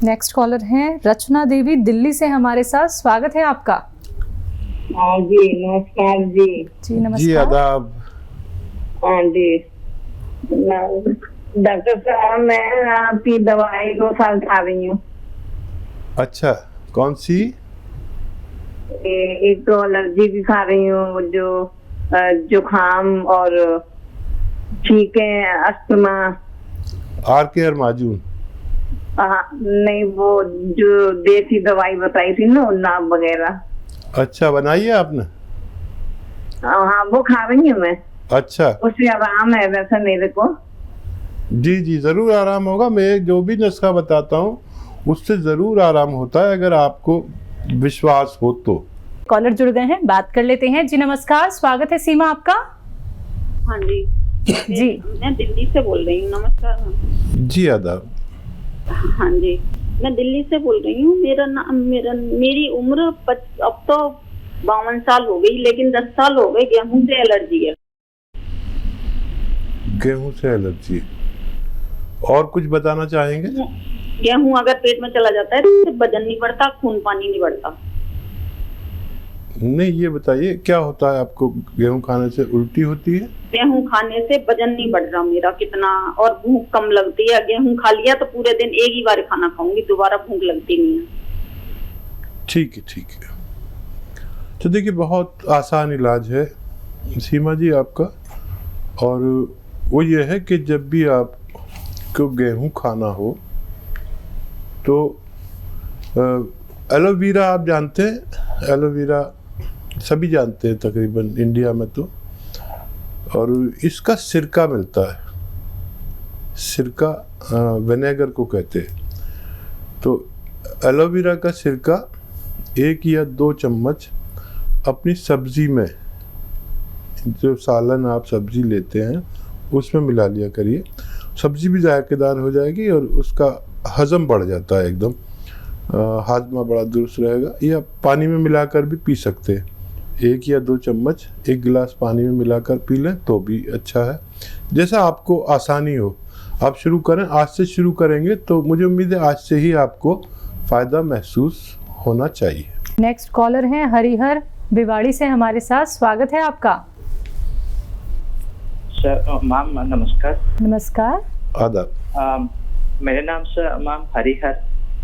Next collar हैं रचना देवी, दिल्ली से हमारे साथ। स्वागत है आपका। हाँ जी, नमस्कार जी। जी नमस्कार। जी आदाब। हाँ जी, डॉक्टर साहब मैं आपकी दवाई 2 साल खा रही हूँ। अच्छा, कौन सी? एक तो एलर्जी की खा रही हूँ, जो जुकाम और छींके, अस्थमा। आर केयर माजून? नहीं, वो जो देसी दवाई बताई थी ना, नाम वगैरह। अच्छा, बनाई है आपने? हाँ, वो खा रही हूँ मैं। अच्छा, उससे आराम है वैसे मेरे को। जी जी, ज़रूर आराम होगा। मैं जो भी नुस्खा बताता हूँ उससे ज़रूर आराम होता है, अगर आपको विश्वास हो तो। कॉलर जुड़ गए हैं, बात कर लेते हैं। जी नमस्कार, स्वागत है सीमा आपका। हाँ जी जी मैं दिल्ली से बोल रही हूँ। नमस्कार मैम। जी आदाब। हाँ जी, मैं दिल्ली से बोल रही हूँ। मेरी उम्र अब तो 52 साल हो गई, लेकिन 10 साल हो गए गेहूं से एलर्जी है। गेहूं से एलर्जी? और कुछ बताना चाहेंगे? गेहूं अगर पेट में चला जाता है तो वजन नहीं बढ़ता, खून पानी नहीं बढ़ता। नहीं, ये बताइए क्या होता है आपको? गेहूं खाने से उल्टी होती है? गेहूं खाने से वजन नहीं बढ़ रहा मेरा कितना, और भूख कम लगती है। गेहूं खा लिया तो पूरे दिन एक ही बार खाना खाऊंगी, दोबारा भूख लगती नहीं है। ठीक है, ठीक है। तो देखिए, बहुत आसान इलाज है सीमा जी आपका, और वो ये है कि जब भी आपको गेहूं खाना हो तो एलोवेरा आप जानते हैं? एलोवेरा सभी जानते हैं तकरीबन इंडिया में तो, और इसका सिरका मिलता है। सिरका विनेगर को कहते हैं। तो एलोवेरा का सिरका 1 या 2 चम्मच अपनी सब्जी में, जो सालन आप सब्जी लेते हैं उसमें मिला लिया करिए। सब्जी भी जायकेदार हो जाएगी और उसका हजम बढ़ जाता है एकदम। हाजमा बड़ा दुरुस्त रहेगा। या पानी में मिलाकर भी पी सकते हैं। 1 या 2 चम्मच 1 गिलास पानी में मिलाकर पी लें तो भी अच्छा है। जैसा आपको आसानी हो आप शुरू करें। आज से शुरू करेंगे तो मुझे उम्मीद है आज से ही आपको फ़ायदा महसूस होना चाहिए। नेक्स्ट कॉलर हैं हरिहर भिवाड़ी से हमारे साथ। स्वागत है आपका। सर मैम नमस्कार। नमस्कार। आदाब। मेरे नाम से मैम हरिहर,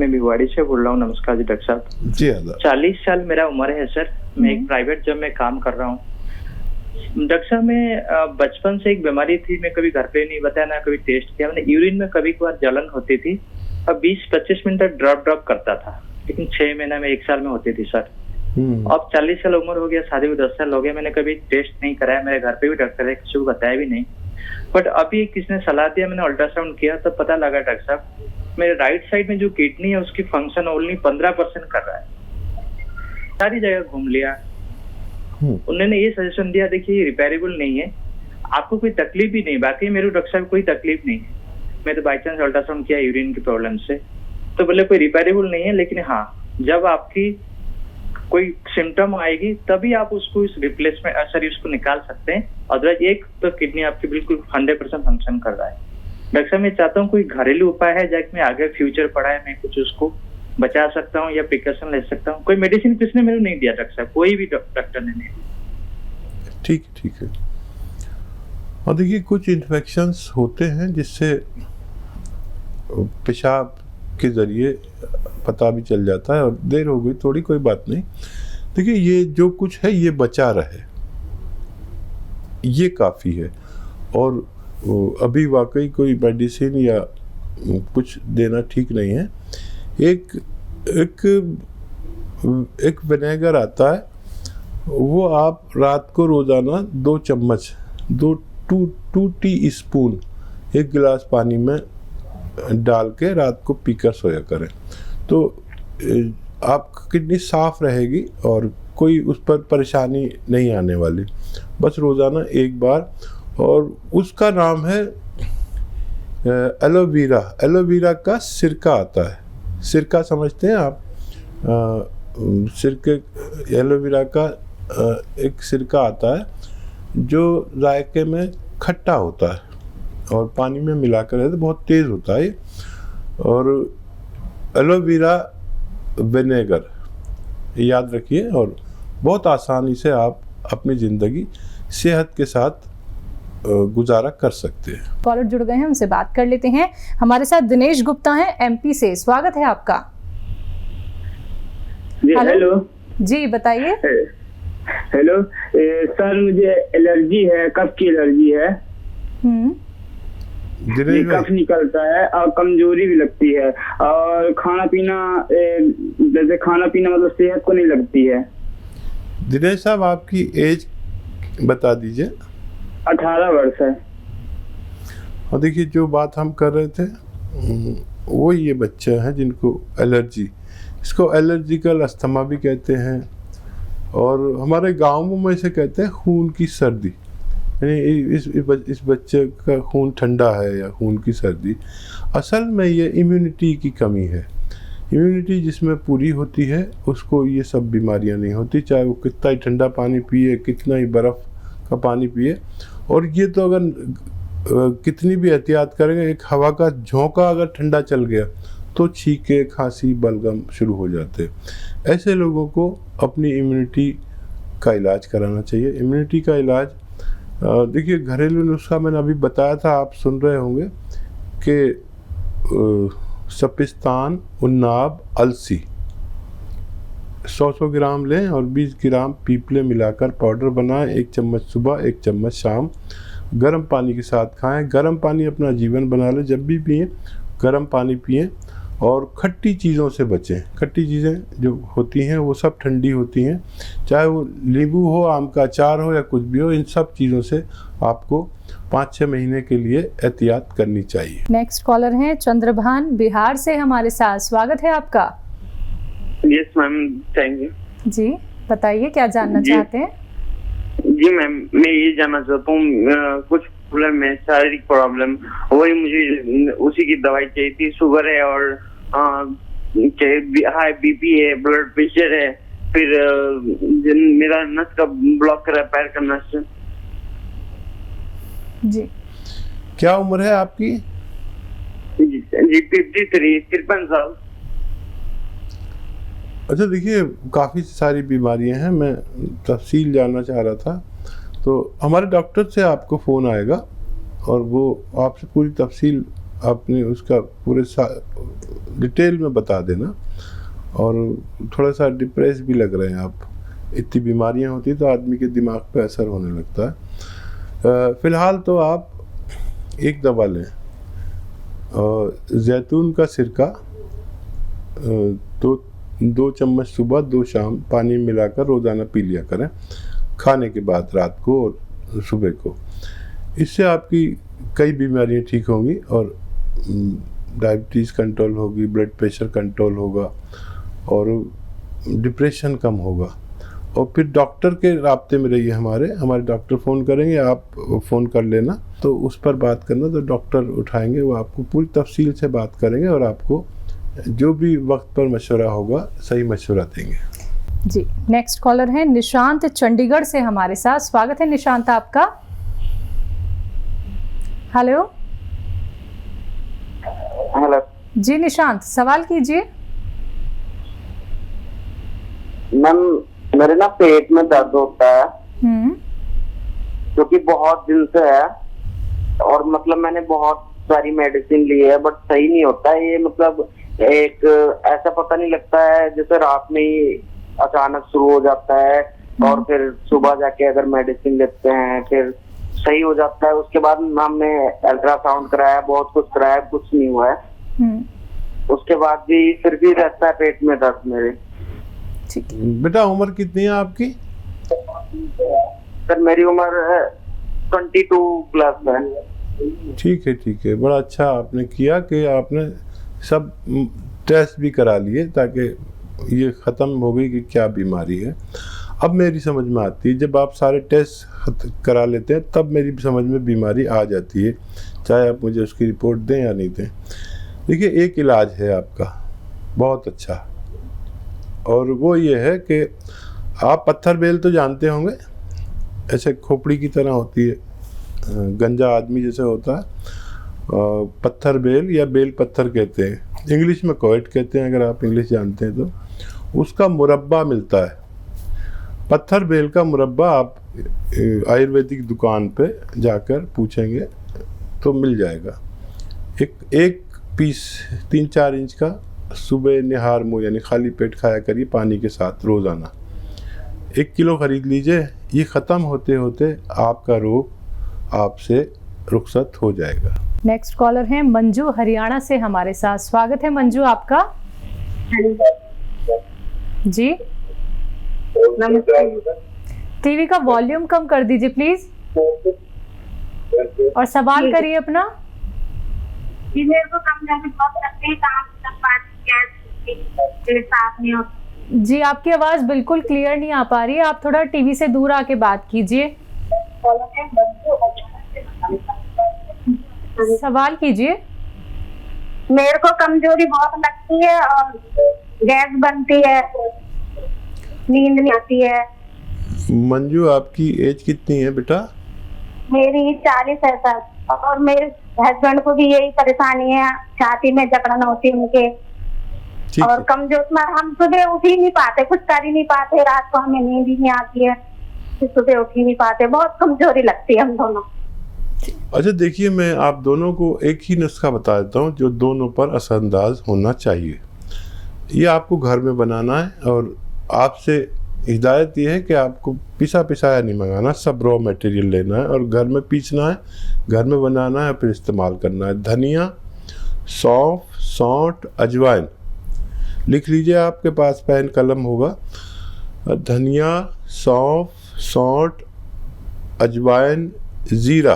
मैं भिवाड़ी से बोल रहा हूँ। नमस्कार जी डॉक्टर साहब। जी आदाब। 40 साल मेरा उम्र है सर। मैं एक प्राइवेट जॉब में काम कर रहा हूँ। डॉक्टर साहब, मैं बचपन से एक बीमारी थी, मैं कभी घर पे नहीं बताया, ना कभी टेस्ट किया। मैंने यूरिन में कभी कभार जलन होती थी और 20-25 मिनट तक ड्रॉप करता था, लेकिन 6 महीना में 1 साल में होती थी सर। अब 40 साल उम्र हो गया, शादी को 10 साल हो गया, मैंने कभी टेस्ट नहीं कराया। मेरे घर पे भी डॉक्टर है, किसी को बताया भी नहीं। बट अभी किसने सलाह दिया, मैंने अल्ट्रासाउंड किया तो पता लगा डॉक्टर साहब मेरे राइट साइड में जो किडनी है उसकी फंक्शन ओनली 15% कर रहा है। सारी जगह घूम लिया, उन्होंने ये सजेशन दिया, देखिए रिपेयरेबल नहीं है, आपको कोई तकलीफ भी नहीं। बाकी मेरे डॉक्टर साहब कोई तकलीफ नहीं है। मैं तो बाई चांस अल्ट्रासाउंड किया यूरिन की प्रॉब्लम से, तो बोले कोई रिपेयरेबल नहीं है, लेकिन हाँ जब आपकी कोई सिम्टम आएगी तभी आप उसको इस रिप्लेसमेंट सर उसको निकाल सकते हैं। अदरवाइज एक तो किडनी आपकी बिल्कुल 100% फंक्शन कर रहा है। डॉक्टर साहब, मैं चाहता हूँ कोई घरेलू उपाय है जाके मैं आगे फ्यूचर पढ़ाए मैं कुछ उसको बचा सकता हूँ या प्रिकॉशन ले सकता हूँ। कोई मेडिसिन किसने मेरे नहीं दिया डॉक्टर साहब, कोई भी डॉक्टर ने नहीं दिया। ठीक है, ठीक है। और देखिए, कुछ इन्फेक्शंस होते हैं जिससे पेशाब के ज़रिए पता भी चल जाता है, और देर हो गई थोड़ी, कोई बात नहीं। देखिए, ये जो कुछ है ये बचा रहे, ये काफ़ी है। और अभी वाकई कोई मेडिसिन या कुछ देना ठीक नहीं है। एक विनेगर आता है, वो आप रात को रोज़ाना 2 चम्मच 2 टी स्पून 1 गिलास पानी में डाल के रात को पीकर सोया करें, तो आपकी किडनी साफ रहेगी और कोई उस पर परेशानी नहीं आने वाली। बस रोज़ाना 1 बार। और उसका नाम है एलोवेरा। एलोवेरा का सिरका आता है। सिरका समझते हैं आप? सिरके, एलोवेरा का एक सिरका आता है जो जायके में खट्टा होता है और पानी में मिलाकर है तो बहुत तेज़ होता है। और एलोवेरा विनेगर, याद रखिए, और बहुत आसानी से आप अपनी ज़िंदगी सेहत के साथ गुजारा कर सकते हैं। कॉलर जुड़ गए हैं, उनसे बात कर लेते हैं। हमारे साथ दिनेश गुप्ता हैं एमपी से, स्वागत है आपका। जी हेलो। जी बताइए। हेलो सर, मुझे एलर्जी है, कफ की एलर्जी है। कफ निकलता है और कमजोरी भी लगती है, और खाना पीना जैसे खाना पीना मतलब सेहत को नहीं लगती है। दिनेश साहब, आपकी एज बता दीजिए। 18 वर्ष है। और देखिए, जो बात हम कर रहे थे वो ये बच्चे हैं जिनको एलर्जी, इसको एलर्जिकल अस्थमा भी कहते हैं, और हमारे गाँवों में इसे कहते हैं खून की सर्दी। यानी इस बच्चे का खून ठंडा है या खून की सर्दी। असल में ये इम्यूनिटी की कमी है। इम्यूनिटी जिसमें पूरी होती है उसको ये सब बीमारियां नहीं होती, चाहे वो कितना ही ठंडा पानी पिए, कितना ही बर्फ़ का पानी पिए। और ये तो अगर कितनी भी एहतियात करेंगे, एक हवा का झोंका अगर ठंडा चल गया तो छींके, खांसी, बलगम शुरू हो जाते। ऐसे लोगों को अपनी इम्यूनिटी का इलाज कराना चाहिए। इम्यूनिटी का इलाज देखिए, घरेलू नुस्खा मैंने अभी बताया था, आप सुन रहे होंगे कि सपिस्तान, उन्नाब, अलसी 100 ग्राम लें और 20 ग्राम पीपले मिलाकर पाउडर बनाएं। 1 चम्मच सुबह, 1 चम्मच शाम, गर्म पानी के साथ खाएं। गर्म पानी अपना जीवन बना लें, जब भी पिएं गर्म पानी पिएं। और खट्टी चीज़ों से बचें। खट्टी चीज़ें जो होती हैं वो सब ठंडी होती हैं, चाहे वो नींबू हो, आम का अचार हो या कुछ भी हो। इन सब चीज़ों से आपको 5-6 महीने के लिए एहतियात करनी चाहिए। नेक्स्ट कॉलर हैं चंद्रभान बिहार से हमारे साथ, स्वागत है आपका। Yes ma'am, thank you. जी बताइए, क्या जानना चाहते हैं? जी मैम, मैं ये जानना चाहता हूँ, कुछ प्रॉब्लम है, शारीरिक प्रॉब्लम, वही मुझे उसी की दवाई चाहिए थी। शुगर है और हाई बीपी है, ब्लड प्रेशर है, फिर मेरा नस का ब्लॉक करा, पैर का नस। जी क्या उम्र है आपकी? जी 53 साल। अच्छा, देखिए, काफ़ी सारी बीमारियां हैं, मैं तफसील जानना चाह रहा था। तो हमारे डॉक्टर से आपको फ़ोन आएगा और वो आपसे पूरी तफसील आपने उसका पूरे डिटेल में बता देना। और थोड़ा सा डिप्रेस भी लग रहे हैं आप, इतनी बीमारियां होती तो आदमी के दिमाग पे असर होने लगता है। फ़िलहाल तो आप एक दवा लें, और जैतून का सिरका 2 चम्मच सुबह, 2 शाम पानी मिलाकर रोज़ाना पी लिया करें, खाने के बाद रात को और सुबह को। इससे आपकी कई बीमारियां ठीक होंगी, और डायबिटीज़ कंट्रोल होगी, ब्लड प्रेशर कंट्रोल होगा, और डिप्रेशन कम होगा। और फिर डॉक्टर के राब्ते में रहिए, हमारे डॉक्टर फ़ोन करेंगे, आप फ़ोन कर लेना, तो उस पर बात करना, तो डॉक्टर उठाएंगे, वो आपको पूरी तफसील से बात करेंगे और आपको जो भी वक्त पर मशवरा होगा सही मशवरा देंगे। जी नेक्स्ट कॉलर हैं निशांत चंडीगढ़ से हमारे साथ, स्वागत है निशांत आपका। हेलो। हेलो जी निशांत, सवाल कीजिए। मैम, मेरे ना पेट में दर्द होता है, जो कि बहुत दिन से है, और मतलब मैंने बहुत सारी मेडिसिन ली है बट सही नहीं होता है। ये मतलब एक ऐसा पता नहीं लगता है, जैसे रात में ही अचानक शुरू हो जाता है, और फिर सुबह जाके अगर मेडिसिन लेते हैं फिर सही हो जाता है। उसके बाद हमने अल्ट्रासाउंड कराया, बहुत कुछ कराया, कुछ नहीं हुआ है। उसके बाद भी फिर भी रहता है पेट में दर्द मेरे। बेटा, उम्र कितनी है आपकी? सर मेरी उम्र 22 प्लस है। ठीक है, बड़ा अच्छा आपने किया कि आपने सब टेस्ट भी करा लिए, ताकि ये ख़त्म हो गई कि क्या बीमारी है। अब मेरी समझ में आती है, जब आप सारे टेस्ट करा लेते हैं तब मेरी समझ में बीमारी आ जाती है, चाहे आप मुझे उसकी रिपोर्ट दें या नहीं दें। देखिए, एक इलाज है आपका बहुत अच्छा, और वो ये है कि आप पत्थर बेल तो जानते होंगे, ऐसे खोपड़ी की तरह होती है, गंजा आदमी जैसे होता है, पत्थर बेल या बेल पत्थर कहते हैं। इंग्लिश में कोएट कहते हैं अगर आप इंग्लिश जानते हैं तो। उसका मुरब्बा मिलता है, पत्थर बेल का मुरब्बा। आप आयुर्वेदिक दुकान पे जाकर पूछेंगे तो मिल जाएगा। एक पीस 3-4 इंच का सुबह निहार मुँह यानी खाली पेट खाया करिए पानी के साथ रोज़ाना। 1 किलो खरीद लीजिए, ये ख़त्म होते होते आपका रोग आपसे रुखसत हो जाएगा। नेक्स्ट कॉलर है मंजू हरियाणा से हमारे साथ। स्वागत है मंजू आपका। जी टीवी का वॉल्यूम कम कर दीजिए प्लीज और सवाल करिए अपना। जी मेरे को कमजोरी बहुत लगती है, काम सब बात साथ नहीं होता। जी आपकी आवाज बिल्कुल क्लियर नहीं आ पा रही है, आप थोड़ा टीवी से दूर आके बात कीजिए। सवाल कीजिए। मेरे को कमजोरी बहुत लगती है और गैस बनती है, नींद नहीं आती है। मंजू आपकी एज कितनी है बेटा? मेरी 40 है सर, और मेरे हस्बैंड को भी यही परेशानी है, छाती में जकड़न होती है उनके। और कमजोर में हम सुबह उठ ही नहीं पाते, कुछ कर ही नहीं पाते, रात को हमें नींद ही नहीं आती है, सुबह उठ ही नहीं पाते, बहुत कमजोरी लगती है हम दोनों। अच्छा देखिए, मैं आप दोनों को एक ही नुस्खा बता देता हूँ जो दोनों पर असरअंदाज होना चाहिए। ये आपको घर में बनाना है और आपसे हिदायत ये है कि आपको पिसा पिसाया नहीं मंगाना, सब रॉ मटेरियल लेना है और घर में पीसना है, घर में बनाना है, फिर इस्तेमाल करना है। धनिया, सौंफ, सौंठ, अजवाइन लिख लीजिए, आपके पास पेन कलम होगा। धनिया, सौंफ, सौंठ, अजवाइन, ज़ीरा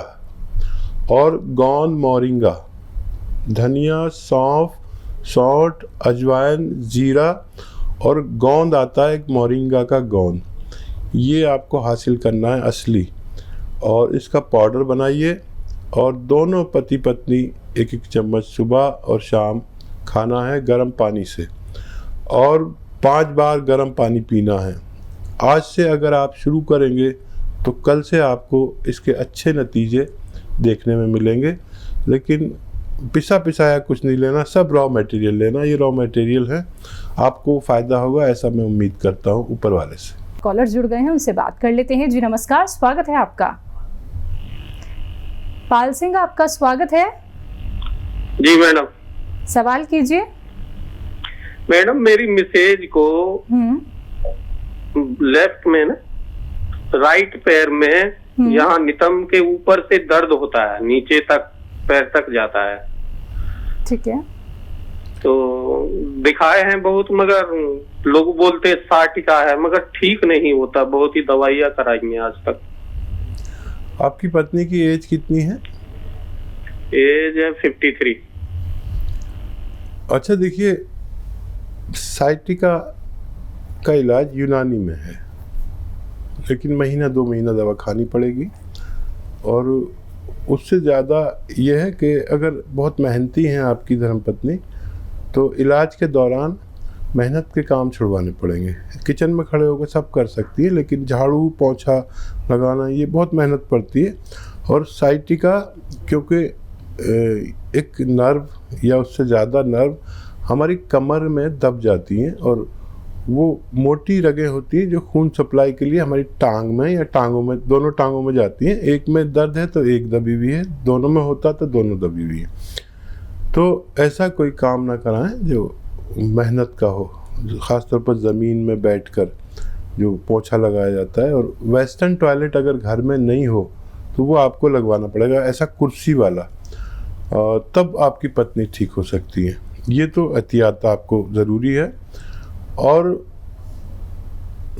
और गोंद मोरिंगा। धनिया, सौंफ, सौंठ, अजवाइन, ज़ीरा और गोंद आता है एक मोरिंगा का गोंद, ये आपको हासिल करना है असली। और इसका पाउडर बनाइए और दोनों पति पत्नी 1-1 चम्मच सुबह और शाम खाना है गर्म पानी से, और 5 बार गर्म पानी पीना है। आज से अगर आप शुरू करेंगे तो कल से आपको इसके अच्छे नतीजे देखने में मिलेंगे। लेकिन पिसा पिसाया कुछ नहीं लेना, सब रॉ मटेरियल लेना, ये रॉ मटेरियल है, आपको फ़ायदा होगा ऐसा मैं उम्मीद करता हूँ ऊपर वाले से। कॉलर जुड़ गए हैं, उनसे बात कर लेते हैं। जी नमस्कार, स्वागत है आपका। पाल सिंह आपका स्वागत है। जी मैडम। सवाल कीजिए। मैडम मेरी मिसेज को लेफ्ट में ना, राइट पैर में यहाँ नितंब के ऊपर से दर्द होता है, नीचे तक पैर तक जाता है। ठीक है। तो दिखाए हैं बहुत, मगर लोग बोलते साटिका है, मगर ठीक नहीं होता, बहुत ही दवाइयाँ कराई हैं आज तक। आपकी पत्नी की एज कितनी है? एज है 53। अच्छा देखिए, साइटिका का इलाज यूनानी में है, लेकिन 1-2 महीना दवा खानी पड़ेगी। और उससे ज़्यादा यह है कि अगर बहुत मेहनती हैं आपकी धर्मपत्नी तो इलाज के दौरान मेहनत के काम छुड़वाने पड़ेंगे। किचन में खड़े होकर सब कर सकती है, लेकिन झाड़ू पोंछा लगाना ये बहुत मेहनत पड़ती है। और साइटिका क्योंकि एक नर्व या उससे ज़्यादा नर्व हमारी कमर में दब जाती हैं, और वो मोटी रगें होती हैं जो खून सप्लाई के लिए हमारी टांग में या टांगों में, दोनों टांगों में जाती हैं। एक में दर्द है तो एक दबी हुई है, दोनों में होता तो दोनों दबी हुई है। तो ऐसा कोई काम ना कराएं जो मेहनत का हो, ख़ासतौर पर ज़मीन में बैठकर जो पोंछा लगाया जाता है। और वेस्टर्न टॉयलेट अगर घर में नहीं हो तो वो आपको लगवाना पड़ेगा, ऐसा कुर्सी वाला, तब आपकी पत्नी ठीक हो सकती है। ये तो एहतियात आपको ज़रूरी है। और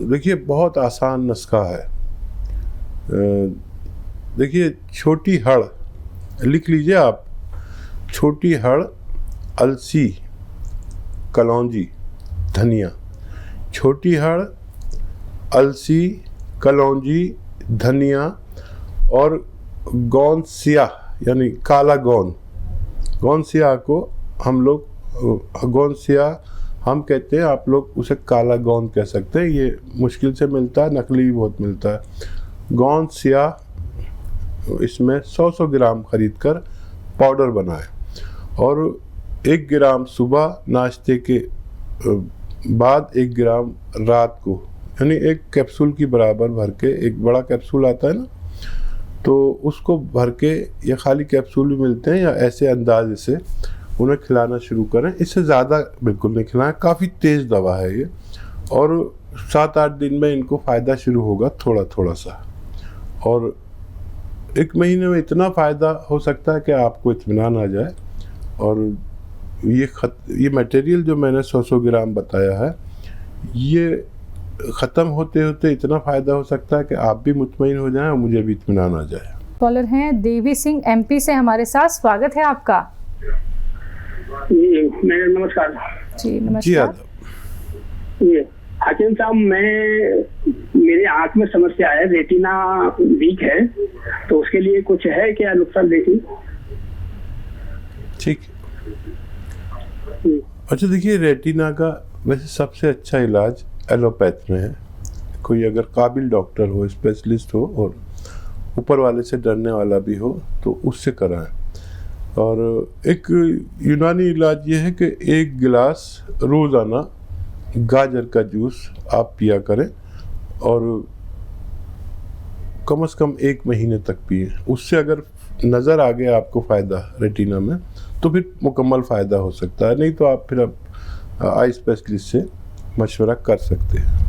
देखिए बहुत आसान नुस्खा है। देखिए छोटी हड़ लिख लीजिए आप, छोटी हड़, अलसी, कलौंजी, धनिया। छोटी हड़, अलसी, कलौंजी, धनिया और गोंद सियाह यानी काला गोंद। गोंद सियाह को हम लोग गोंद सियाह हम कहते हैं, आप लोग उसे काला गोंद कह सकते हैं। ये मुश्किल से मिलता है, नकली भी बहुत मिलता है। गोंद सियाह इसमें 100-100 ग्राम खरीद कर पाउडर बनाएं और 1 ग्राम सुबह नाश्ते के बाद 1 ग्राम रात को, यानी एक कैप्सूल की बराबर भर के, एक बड़ा कैप्सूल आता है ना, तो उसको भर के, या खाली कैप्सूल भी मिलते हैं, या ऐसे अंदाजे से उन्हें खिलाना शुरू करें। इससे ज़्यादा बिल्कुल नहीं खिलाएं, काफ़ी तेज़ दवा है ये, और 7-8 दिन में इनको फ़ायदा शुरू होगा थोड़ा थोड़ा सा, और 1 महीने में इतना फ़ायदा हो सकता है कि आपको इत्मीनान आ जाए। और ये मटेरियल जो मैंने 100 ग्राम बताया है, ये ख़त्म होते होते इतना फ़ायदा हो सकता है कि आप भी मुतमईन हो जाएं और मुझे भी इत्मीनान आ जाए। कॉलर हैं देवी सिंह MP से हमारे साथ, स्वागत है आपका। जी मेरा नमस्कार। जी नमस्कार। जी आदाब। ये हाकिम साहब, मेरे आँख में समस्या है, रेटिना वीक है, तो उसके लिए कुछ है क्या नुस्खा? देखिए। ठीक है। अच्छा देखिए, रेटिना का वैसे सबसे अच्छा इलाज एलोपैथ में है। कोई अगर काबिल डॉक्टर हो, स्पेशलिस्ट हो, और ऊपर वाले से डरने वाला भी हो, तो उससे कराएं। और एक यूनानी इलाज ये है कि 1 गिलास रोज़ाना गाजर का जूस आप पिया करें, और कम से कम 1 महीने तक पिए। उससे अगर नज़र आ गया आपको फ़ायदा रेटिना में, तो फिर मुकम्मल फ़ायदा हो सकता है, नहीं तो आप फिर आई स्पेशलिस्ट से मशवरा कर सकते हैं।